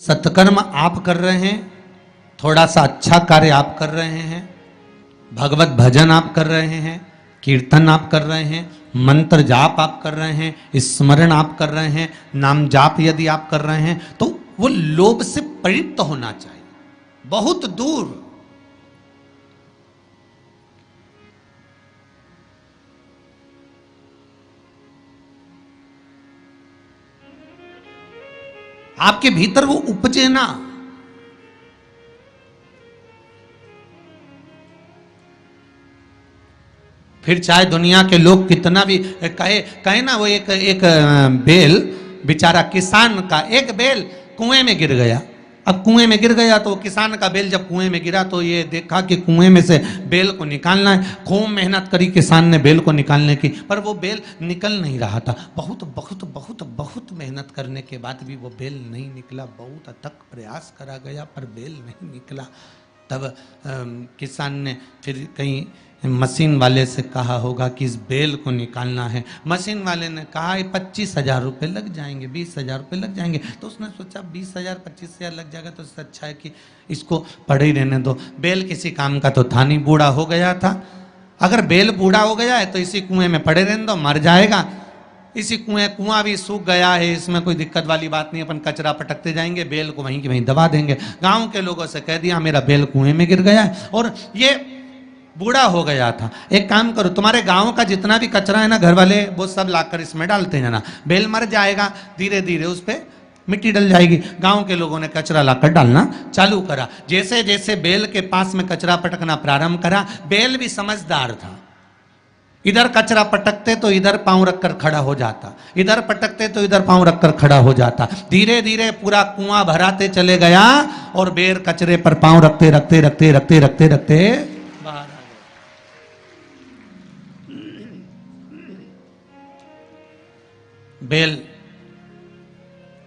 सत्कर्म आप कर रहे हैं, थोड़ा सा अच्छा कार्य आप कर रहे हैं, भगवत भजन आप कर रहे हैं, कीर्तन आप कर रहे हैं, मंत्र जाप आप कर रहे हैं, स्मरण आप कर रहे हैं, नाम जाप यदि आप कर रहे हैं, तो वो लोभ से परित होना चाहिए, बहुत दूर। आपके भीतर वो उपजे ना। फिर चाहे दुनिया के लोग कितना भी कहे ना, वो एक बेल बेचारा किसान का एक बेल कुएं में गिर गया। अब कुएं में गिर गया तो किसान का बेल जब कुएं में गिरा तो ये देखा कि कुएं में से बेल को निकालना है। खूब मेहनत करी किसान ने बेल को निकालने की, पर वो बेल निकल नहीं रहा था। बहुत बहुत बहुत बहुत मेहनत करने के बाद भी वो बेल नहीं निकला। बहुत अथक प्रयास करा गया पर बेल नहीं निकला। तब किसान ने फिर कहीं मशीन वाले से कहा होगा कि इस बेल को निकालना है। मशीन वाले ने कहा 25,000 रुपये लग जाएंगे, 20,000 रुपये लग जाएंगे। तो उसने सोचा 20,000 25,000 लग जाएगा तो इससे अच्छा है कि इसको पड़े ही रहने दो। बेल किसी काम का तो था नहीं, बूढ़ा हो गया था। अगर बेल बूढ़ा हो गया है तो इसी कुएं में पड़े रहने दो, मर जाएगा। इसी कुआं भी सूख गया है, इसमें कोई दिक्कत वाली बात नहीं, अपन कचरा पटकते जाएंगे, बेल को वहीं की वहीं दबा देंगे। गाँव के लोगों से कह दिया मेरा बेल कुएं में गिर गया है और ये बूढ़ा हो गया था। एक काम करो, तुम्हारे गांव का जितना भी कचरा है ना, घर वाले वो सब लाकर इसमें डालते हैं ना, बेल मर जाएगा, धीरे धीरे उस पर मिट्टी डल जाएगी। गांव के लोगों ने कचरा लाकर डालना चालू करा। जैसे जैसे बेल के पास में कचरा पटकना प्रारंभ करा, बेल भी समझदार था। इधर कचरा पटकते तो इधर पांव रखकर खड़ा हो जाता, इधर पटकते तो इधर पांव रखकर खड़ा हो जाता। धीरे धीरे पूरा कुआं भराते चले गया और बेर कचरे पर पांव रखते रखते रखते रखते रखते रखते बाहर आ गया। बेल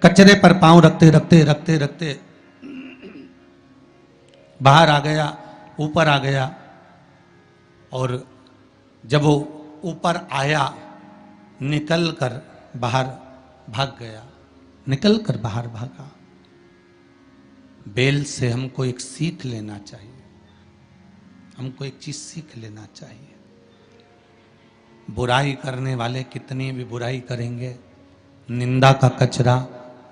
कचरे पर पांव रखते रखते रखते रखते बाहर आ गया, ऊपर आ गया। और जब वो ऊपर आया, निकल कर बाहर भाग गया, निकल कर बाहर भागा। बेल से हमको एक सीख लेना चाहिए, हमको एक चीज सीख लेना चाहिए। बुराई करने वाले कितनी भी बुराई करेंगे, निंदा का कचरा,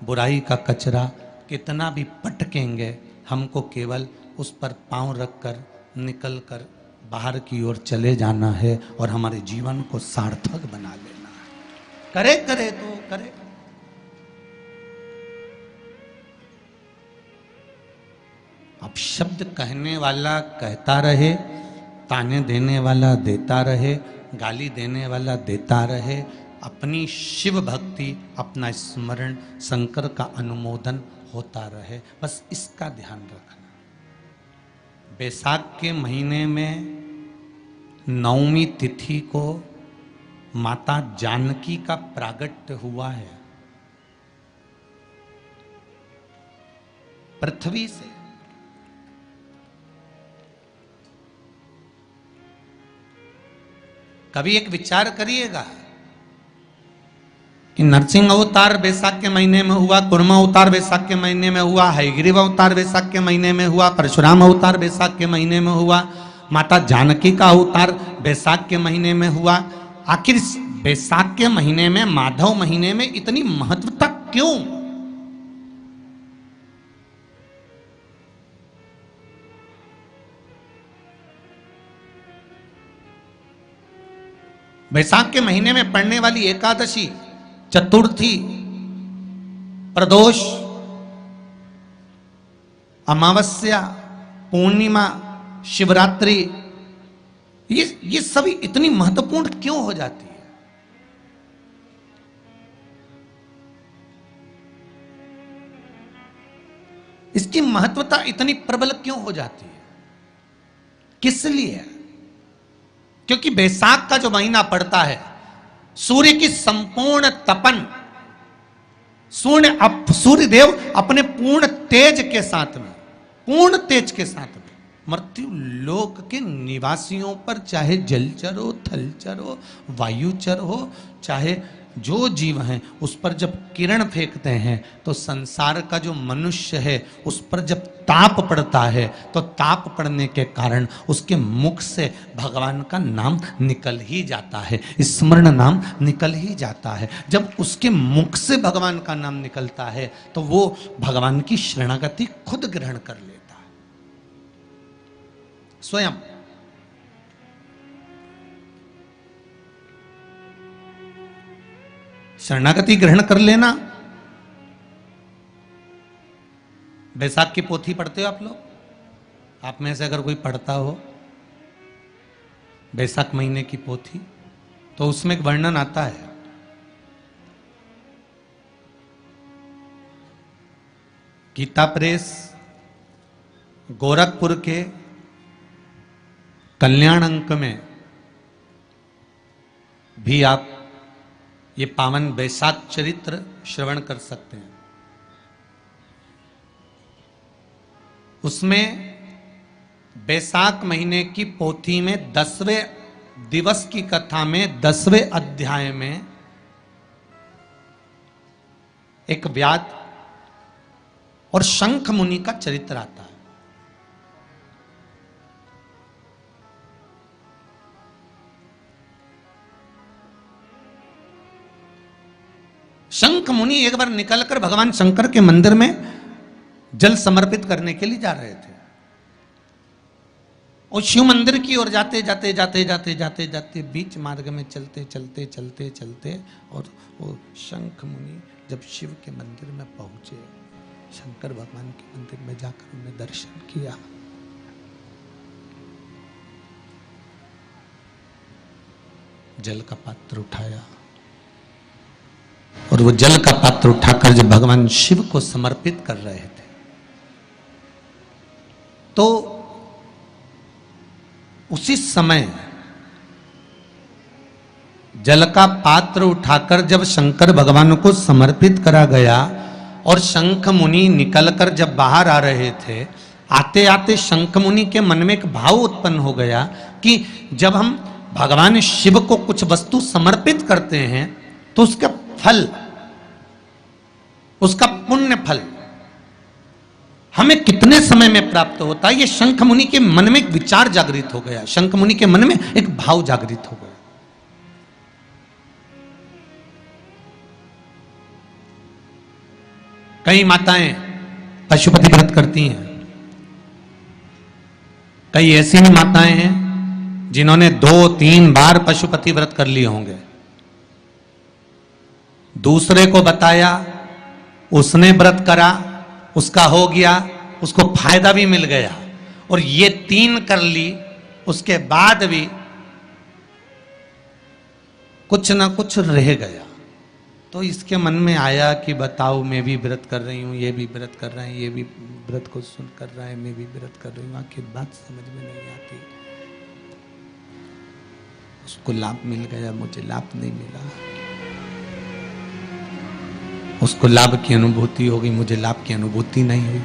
बुराई का कचरा कितना भी पटकेंगे, हमको केवल उस पर पांव रखकर निकल कर बाहर की ओर चले जाना है और हमारे जीवन को सार्थक बना लेना है। करे करे तो करे। अब शब्द कहने वाला कहता रहे, ताने देने वाला देता रहे, गाली देने वाला देता रहे। अपनी शिव भक्ति, अपना स्मरण, शंकर का अनुमोदन होता रहे, बस इसका ध्यान रखना। बैसाख के महीने में नवमी तिथि को माता जानकी का प्रागट्य हुआ है। पृथ्वी से कभी एक विचार करिएगा कि नरसिंह अवतार बैसाख के महीने में हुआ, कुर्मा अवतार बैसाख के महीने में हुआ, हयग्रीव अवतार बैसाख के महीने में हुआ, परशुराम अवतार बैसाख के महीने में हुआ, माता जानकी का अवतार बैसाख के महीने में हुआ। आखिर बैसाख के महीने में, माधव महीने में इतनी महत्वता क्यों? बैसाख के महीने में पड़ने वाली एकादशी, चतुर्थी, प्रदोष, अमावस्या, पूर्णिमा, शिवरात्रि, ये सभी इतनी महत्वपूर्ण क्यों हो जाती है? इसकी महत्वता इतनी प्रबल क्यों हो जाती है? किस लिए? क्योंकि बैसाख का जो महीना पड़ता है, सूर्य की संपूर्ण तपन, सूर्य देव अपने पूर्ण तेज के साथ में, पूर्ण तेज के साथ में मृत्यु लोक के निवासियों पर, चाहे जलचर हो, थलचर हो, वायुचर हो, चाहे जो जीव हैं उस पर जब किरण फेंकते हैं तो संसार का जो मनुष्य है उस पर जब ताप पड़ता है तो ताप पड़ने के कारण उसके मुख से भगवान का नाम निकल ही जाता है, स्मरण नाम निकल ही जाता है। जब उसके मुख से भगवान का नाम निकलता है तो वो भगवान की शरणागति खुद ग्रहण कर लेता है स्वयं। शरणागति ग्रहण कर लेना। बैसाख की पोथी पढ़ते हो आप लोग? आप में से अगर कोई पढ़ता हो बैसाख महीने की पोथी तो उसमें एक वर्णन आता है, गीता प्रेस गोरखपुर के कल्याण अंक में भी आप ये पावन बैसाख चरित्र श्रवण कर सकते हैं। उसमें बैसाख महीने की पोथी में 10वें दिवस की कथा में 10वें अध्याय में एक व्याध और शंख मुनि का चरित्र आता है। शंख मुनि एक बार निकलकर भगवान शंकर के मंदिर में जल समर्पित करने के लिए जा रहे थे और शिव मंदिर की ओर जाते जाते जाते जाते जाते जाते बीच मार्ग में चलते चलते चलते चलते और वो शंख मुनि जब शिव के मंदिर में पहुंचे, शंकर भगवान के मंदिर में जाकर उन्हें दर्शन किया, जल का पात्र उठाया और वो जल का पात्र उठाकर जब भगवान शिव को समर्पित कर रहे थे तो उसी समय जल का पात्र उठाकर जब शंकर भगवान को समर्पित करा गया और शंख मुनि निकलकर जब बाहर आ रहे थे, आते आते शंख मुनि के मन में एक भाव उत्पन्न हो गया कि जब हम भगवान शिव को कुछ वस्तु समर्पित करते हैं तो उसका फल, उसका पुण्य फल हमें कितने समय में प्राप्त होता है। ये शंख मुनि के मन में एक विचार जागृत हो गया, शंख मुनि के मन में एक भाव जागृत हो गया। कई माताएं पशुपति व्रत करती हैं, कई ऐसी भी माताएं हैं जिन्होंने 2-3 बार पशुपति व्रत कर लिए होंगे, दूसरे को बताया, उसने व्रत करा, उसका हो गया, उसको फायदा भी मिल गया, और ये 3 कर ली, उसके बाद भी कुछ ना कुछ रह गया। तो इसके मन में आया कि बताओ मैं भी व्रत कर रही हूं, ये भी व्रत कर रहे हैं, ये भी व्रत को सुन कर रहा है, मैं भी व्रत कर रही हूं, आखिर बात समझ में नहीं आती। उसको लाभ मिल गया, मुझे लाभ नहीं मिला, उसको लाभ की अनुभूति होगी, मुझे लाभ की अनुभूति नहीं हुई।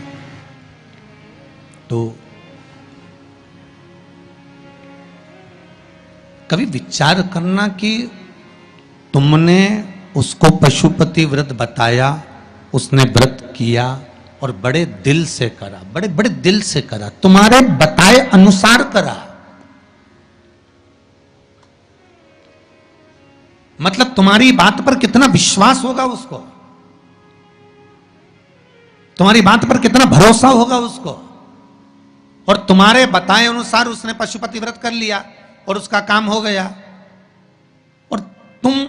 तो कभी विचार करना कि तुमने उसको पशुपति व्रत बताया, उसने व्रत किया और बड़े दिल से करा, बड़े बड़े दिल से करा, तुम्हारे बताए अनुसार करा, मतलब तुम्हारी बात पर कितना विश्वास होगा उसको, तुम्हारी बात पर कितना भरोसा होगा उसको, और तुम्हारे बताए अनुसार उसने पशुपति व्रत कर लिया और उसका काम हो गया, और तुम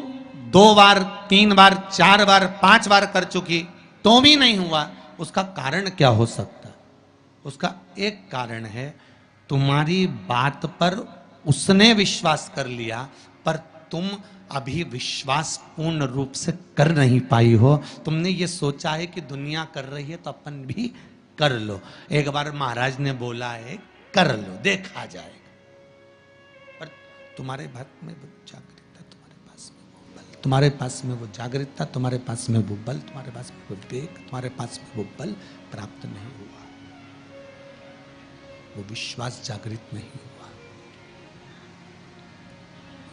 2 बार 3 बार 4 बार 5 बार कर चुकी तो भी नहीं हुआ। उसका कारण क्या हो सकता है? उसका एक कारण है, तुम्हारी बात पर उसने विश्वास कर लिया पर तुम अभी विश्वास पूर्ण रूप से कर नहीं पाई हो। तुमने ये सोचा है कि दुनिया कर रही है तो अपन भी कर लो। एक बार महाराज ने बोला है कर लो, देखा जाएगा, पर तुम्हारे बात में वो जागृतता, तुम्हारे पास में वो बल, तुम्हारे पास में वो जागृतता, तुम्हारे पास में वो बल, तुम्हारे पास में वो विवेक, तुम्हारे पास में वो बल प्राप्त नहीं हुआ, वो विश्वास जागृत नहीं हुआ।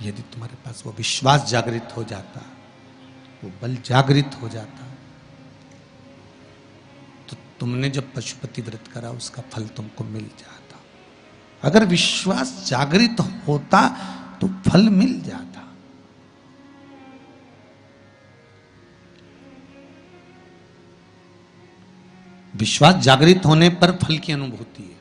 यदि तुम्हारे पास वो विश्वास जागृत हो जाता वो बल जागृत हो जाता। तो तुमने जब पशुपति व्रत करा उसका फल तुमको मिल जाता। अगर विश्वास जागृत होता तो फल मिल जाता। विश्वास जागृत होने पर फल की अनुभूति है।